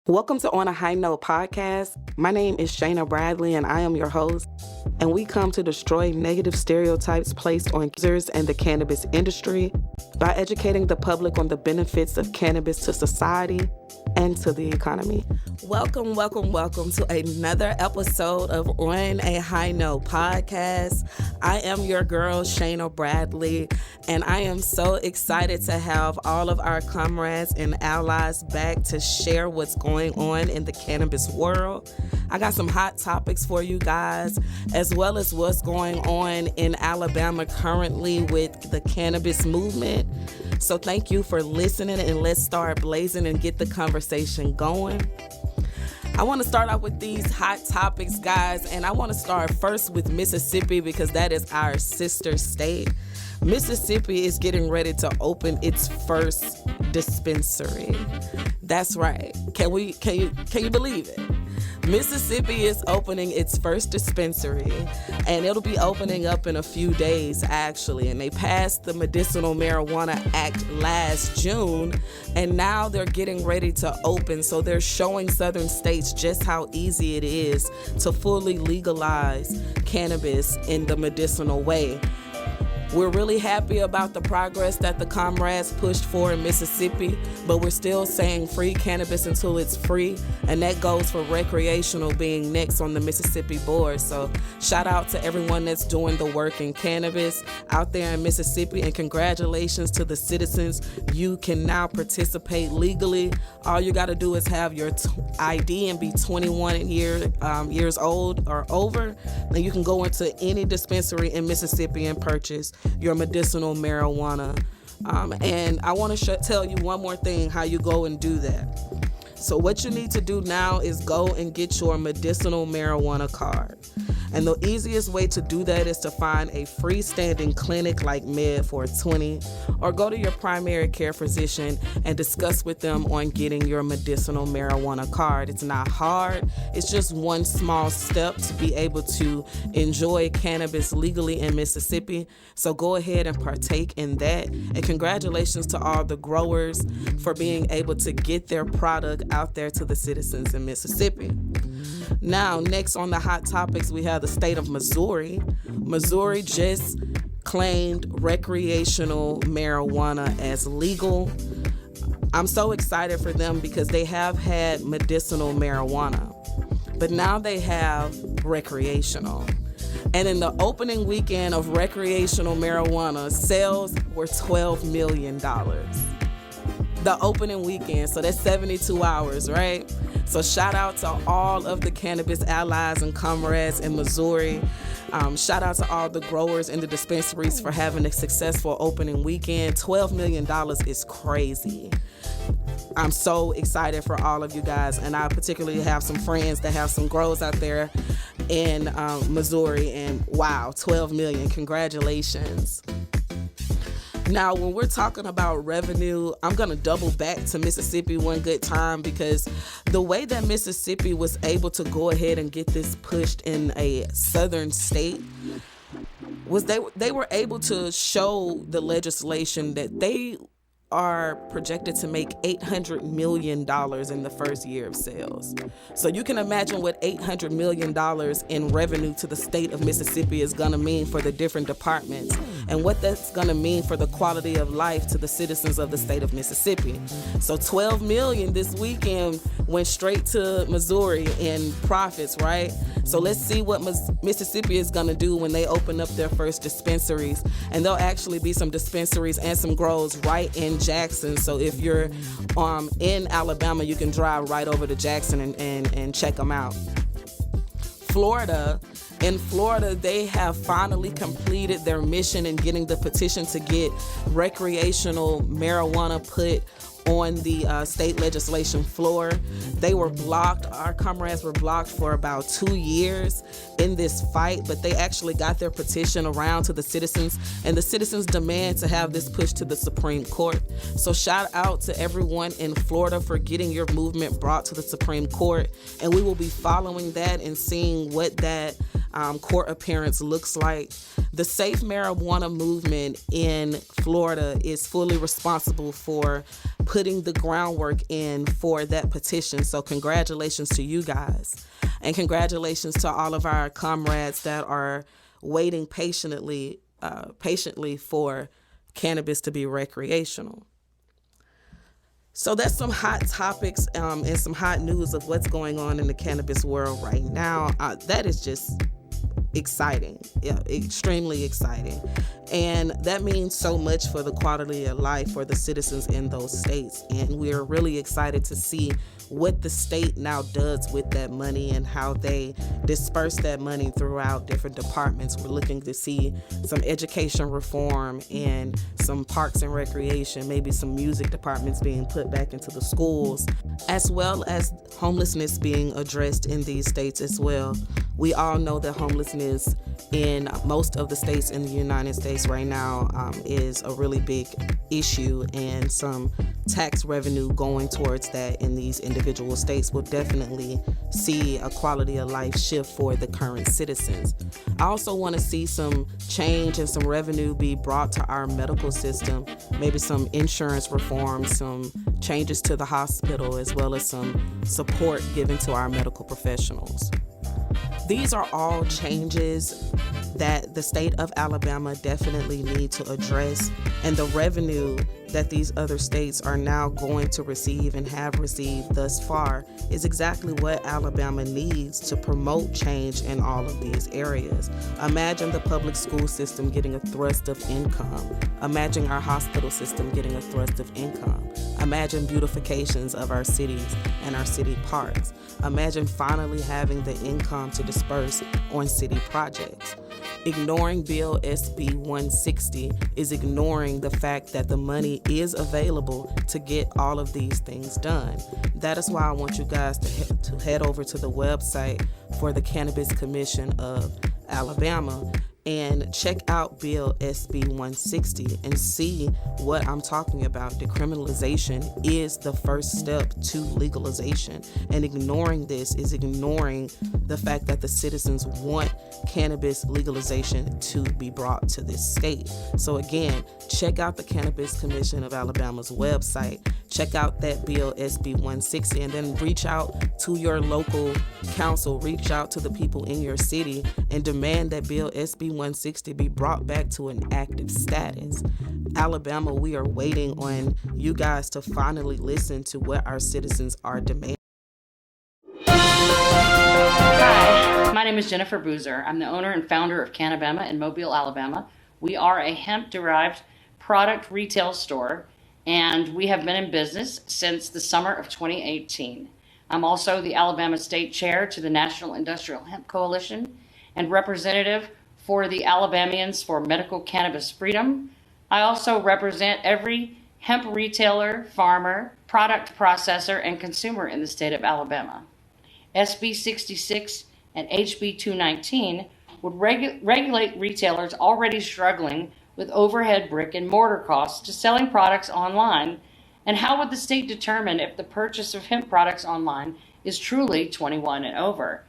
Welcome to On a High Note podcast. My name is Chyana Bradley and I am your host. And we come to destroy negative stereotypes placed on users and the cannabis industry by educating the public on the benefits of cannabis to society and to the economy. Welcome to another episode of On a High Note podcast. I am your girl, Chyana Bradley, and I am so excited to have all of our comrades and allies back to share what's going on in the cannabis world. I got some hot topics for you guys, as well as what's going on in Alabama currently with the cannabis movement. So thank you for listening, and let's start blazing and get the conversation going. I want to start out with these hot topics, guys, and I want to start first with Mississippi because that is our sister state. Mississippi is getting ready to open its first dispensary. That's right. Can you believe it? Mississippi is opening its first dispensary, and it'll be opening up in a few days, actually. And they passed the Medicinal Marijuana Act last June, and now they're getting ready to open. So they're showing southern states just how easy it is to fully legalize cannabis in the medicinal way. We're really happy about the progress that the comrades pushed for in Mississippi, but we're still saying free cannabis until it's free, and that goes for recreational being next on the Mississippi board. So shout out to everyone that's doing the work in cannabis out there in Mississippi, and congratulations to the citizens. You can now participate legally. All you got to do is have your ID and be 21 years old or over. Then you can go into any dispensary in Mississippi and purchase your medicinal marijuana. And I want to tell you one more thing, how you go and do that. So what you need to do now is go and get your medicinal marijuana card. And the easiest way to do that is to find a freestanding clinic like Med 420, or go to your primary care physician and discuss with them on getting your medicinal marijuana card. It's not hard. It's just one small step to be able to enjoy cannabis legally in Mississippi. So go ahead and partake in that. And congratulations to all the growers for being able to get their product out there to the citizens in Mississippi. Now, next on the hot topics, we have the state of Missouri. Missouri just claimed recreational marijuana as legal. I'm so excited for them because they have had medicinal marijuana, but now they have recreational. And in the opening weekend of recreational marijuana, sales were $12 million. The opening weekend, so that's 72 hours, right? So shout out to all of the cannabis allies and comrades in Missouri. Shout out to all the growers in the dispensaries for having a successful opening weekend. $12 million is crazy. I'm so excited for all of you guys, and I particularly have some friends that have some grows out there in Missouri, and wow, 12 million, congratulations. Now, when we're talking about revenue, I'm going to double back to Mississippi one good time, because the way that Mississippi was able to go ahead and get this pushed in a southern state was they were able to show the legislation that they are projected to make $800 million in the first year of sales. So you can imagine what $800 million in revenue to the state of Mississippi is going to mean for the different departments, and what that's going to mean for the quality of life to the citizens of the state of Mississippi. So $12 million this weekend went straight to Missouri in profits, right? So let's see what Mississippi is going to do when they open up their first dispensaries. And there'll actually be some dispensaries and some grows right in Jackson. So if you're in Alabama, you can drive right over to Jackson and check them out. In Florida, they have finally completed their mission in getting the petition to get recreational marijuana put on the state legislation floor. They were blocked. Our comrades were blocked for about 2 years in this fight, but they actually got their petition around to the citizens, and the citizens demand to have this pushed to the Supreme Court. So shout out to everyone in Florida for getting your movement brought to the Supreme Court, and we will be following that and seeing what that court appearance looks like. The safe marijuana movement in Florida is fully responsible for putting the groundwork in for that petition. So congratulations to you guys. And congratulations to all of our comrades that are waiting patiently for cannabis to be recreational. So that's some hot topics and some hot news of what's going on in the cannabis world right now. That is just exciting, extremely exciting. And that means so much for the quality of life for the citizens in those states. And we're really excited to see what the state now does with that money and how they disperse that money throughout different departments. We're looking to see some education reform and some parks and recreation, maybe some music departments being put back into the schools, as well as homelessness being addressed in these states as well. We all know that homelessness in most of the states in the United States right now is a really big issue, and some tax revenue going towards that in these individual states will definitely see a quality of life shift for the current citizens. I also want to see some change and some revenue be brought to our medical system, maybe some insurance reform, some changes to the hospital, as well as some support given to our medical professionals. These are all changes that the state of Alabama definitely need to address, and the revenue that these other states are now going to receive and have received thus far is exactly what Alabama needs to promote change in all of these areas. Imagine the public school system getting a thrust of income. Imagine our hospital system getting a thrust of income. Imagine beautifications of our cities and our city parks. Imagine finally having the income to disperse on city projects. Ignoring Bill SB 160 is ignoring the fact that the money is available to get all of these things done. That is why I want you guys to head over to the website for the Cannabis Commission of Alabama and check out Bill SB 160 and see what I'm talking about. Decriminalization is the first step to legalization, and ignoring this is ignoring the fact that the citizens want cannabis legalization to be brought to this state. So again, check out the Cannabis Commission of Alabama's website, check out that Bill SB 160, and then reach out to your local council, reach out to the people in your city, and demand that Bill SB 160 be brought back to an active status. Alabama, we are waiting on you guys to finally listen to what our citizens are demanding. Hi, my name is Jennifer Boozer. I'm the owner and founder of Cannabis in Mobile, Alabama. We are a hemp-derived product retail store, and we have been in business since the summer of 2018. I'm also the Alabama State Chair to the National Industrial Hemp Coalition and representative for the Alabamians for Medical Cannabis Freedom. I also represent every hemp retailer, farmer, product processor, and consumer in the state of Alabama. SB 66 and HB 219 would regulate retailers already struggling with overhead brick and mortar costs to selling products online. And how would the state determine if the purchase of hemp products online is truly 21 and over?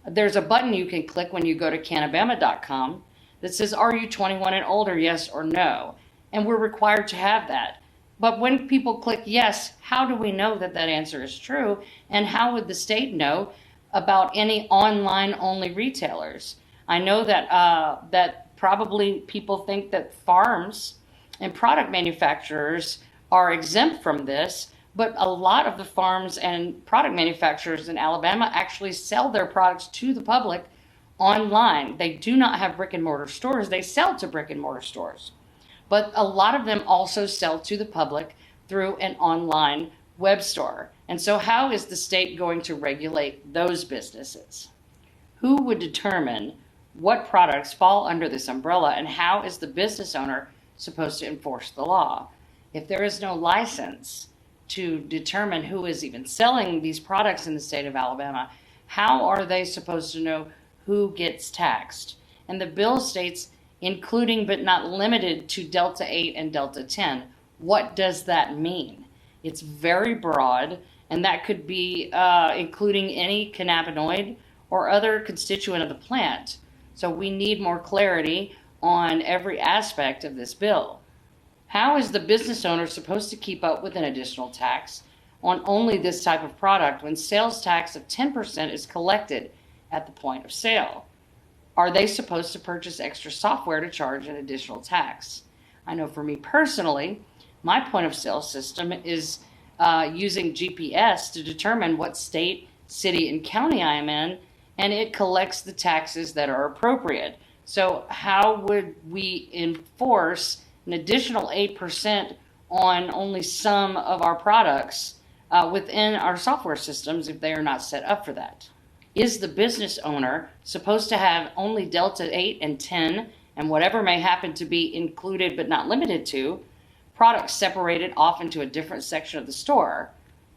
There's a button you can click when you go to cannabama.com that says, are you 21 and older, yes or no? And we're required to have that. But when people click yes, how do we know that that answer is true? And how would the state know about any online-only retailers? I know that probably people think that farms and product manufacturers are exempt from this, but a lot of the farms and product manufacturers in Alabama actually sell their products to the public online. They do not have brick and mortar stores. They sell to brick and mortar stores. But a lot of them also sell to the public through an online web store. And so how is the state going to regulate those businesses? Who would determine what products fall under this umbrella, and how is the business owner supposed to enforce the law? If there is no license to determine who is even selling these products in the state of Alabama, how are they supposed to know who gets taxed? And the bill states, including but not limited to Delta 8 and Delta 10. What does that mean? It's very broad, and that could be including any cannabinoid or other constituent of the plant. So we need more clarity on every aspect of this bill. How is the business owner supposed to keep up with an additional tax on only this type of product when sales tax of 10% is collected at the point of sale? Are they supposed to purchase extra software to charge an additional tax? I know for me personally, my point of sale system is using GPS to determine what state, city, and county I am in, and it collects the taxes that are appropriate. So how would we enforce an additional 8% on only some of our products within our software systems if they are not set up for that? Is the business owner supposed to have only Delta 8 and 10 and whatever may happen to be included but not limited to products separated off into a different section of the store?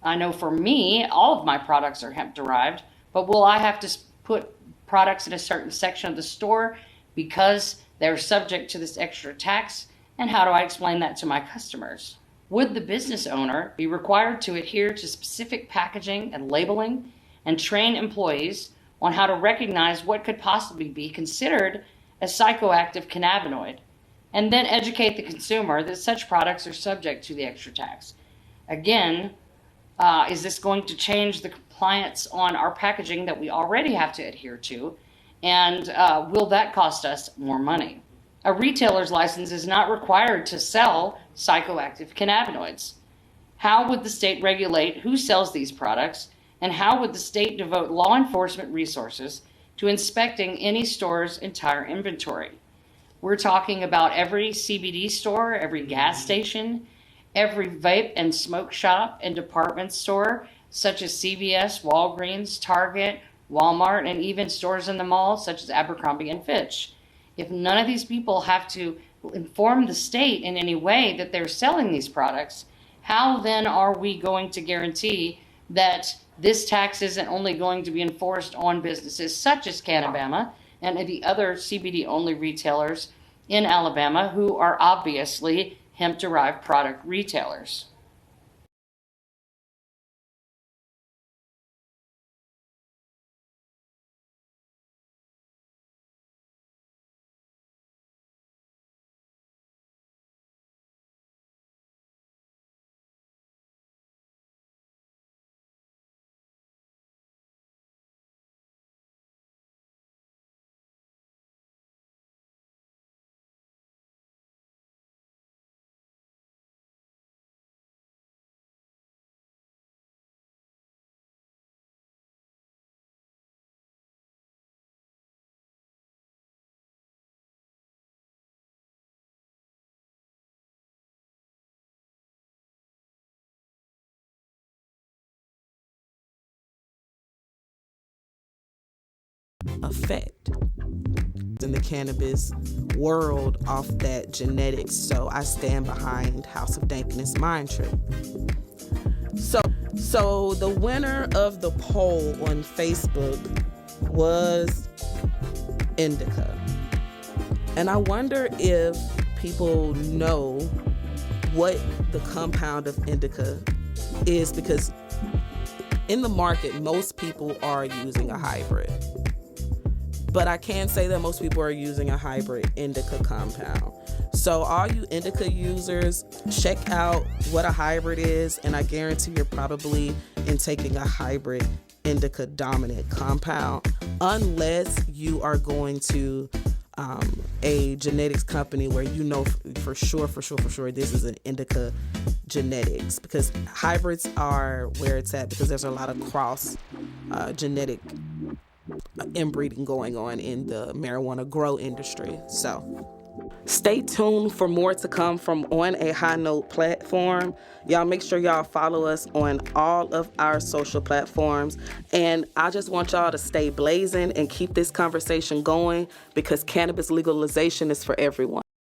I know for me, all of my products are hemp derived, but will I have to put products in a certain section of the store because they're subject to this extra tax? And how do I explain that to my customers? Would the business owner be required to adhere to specific packaging and labeling and train employees on how to recognize what could possibly be considered a psychoactive cannabinoid, and then educate the consumer that such products are subject to the extra tax? Again, is this going to change the compliance on our packaging that we already have to adhere to? And will that cost us more money? A retailer's license is not required to sell psychoactive cannabinoids. How would the state regulate who sells these products? And how would the state devote law enforcement resources to inspecting any store's entire inventory? We're talking about every CBD store, every gas station, every vape and smoke shop and department store, such as CVS, Walgreens, Target, Walmart, and even stores in the mall, such as Abercrombie and Fitch. If none of these people have to inform the state in any way that they're selling these products, how then are we going to guarantee that this tax isn't only going to be enforced on businesses such as Cannabis and the other CBD-only retailers in Alabama who are obviously hemp-derived product retailers? Effect in the cannabis world off that genetics. So I stand behind House of Dankness Mind Trip. So the winner of the poll on Facebook was indica. And I wonder if people know what the compound of indica is, because in the market, most people are using a hybrid. But I can say that most people are using a hybrid indica compound. So all you indica users, check out what a hybrid is, and I guarantee you're probably taking a hybrid indica dominant compound, unless you are going to a genetics company where you know for sure this is an indica genetics, because hybrids are where it's at, because there's a lot of cross genetic inbreeding going on in the marijuana grow industry. So stay tuned for more to come from On a High Note platform. Y'all make sure y'all follow us on all of our social platforms. And I just want y'all to stay blazing and keep this conversation going, because cannabis legalization is for everyone.